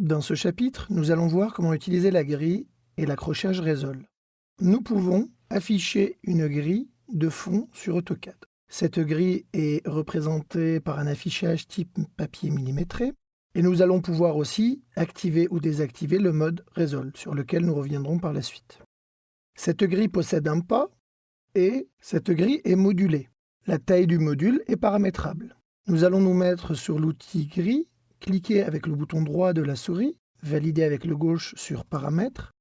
Dans ce chapitre, nous allons voir comment utiliser la grille et l'accrochage Résolve. Nous pouvons afficher une grille de fond sur AutoCAD. Cette grille est représentée par un affichage type papier millimétré et nous allons pouvoir aussi activer ou désactiver le mode Résolve sur lequel nous reviendrons par la suite. Cette grille possède un pas et cette grille est modulée. La taille du module est paramétrable. Nous allons nous mettre sur l'outil grille, cliquer avec le bouton droit de la souris, valider avec le gauche sur Paramètres.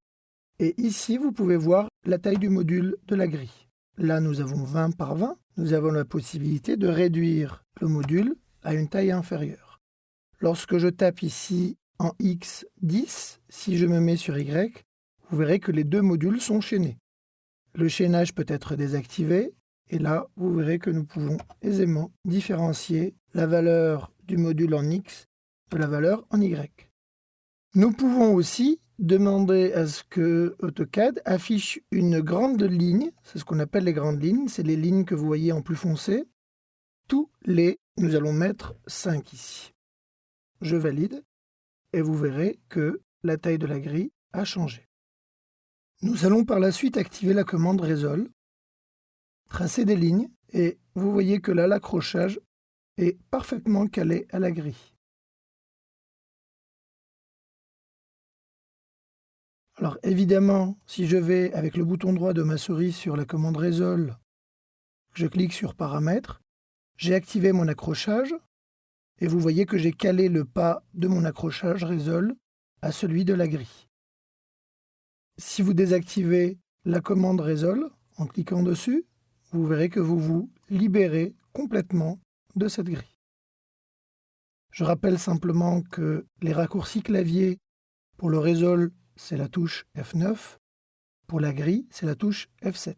Et ici, vous pouvez voir la taille du module de la grille. Là, nous avons 20 par 20. Nous avons la possibilité de réduire le module à une taille inférieure. Lorsque je tape ici en X 10, si je me mets sur Y, vous verrez que les deux modules sont chaînés. Le chaînage peut être désactivé. Et là, vous verrez que nous pouvons aisément différencier la valeur du module en X de la valeur en Y. Nous pouvons aussi demander à ce que AutoCAD affiche une grande ligne, c'est ce qu'on appelle les grandes lignes, c'est les lignes que vous voyez en plus foncé. Nous allons mettre 5 ici. Je valide et vous verrez que la taille de la grille a changé. Nous allons par la suite activer la commande Résolve, tracer des lignes et vous voyez que là l'accrochage est parfaitement calé à la grille. Alors évidemment, si je vais avec le bouton droit de ma souris sur la commande Résolve, je clique sur Paramètres, j'ai activé mon accrochage et vous voyez que j'ai calé le pas de mon accrochage Résolve à celui de la grille. Si vous désactivez la commande Résolve en cliquant dessus, vous verrez que vous vous libérez complètement de cette grille. Je rappelle simplement que les raccourcis clavier pour le Résolve, c'est la touche F9. Pour la grille, c'est la touche F7.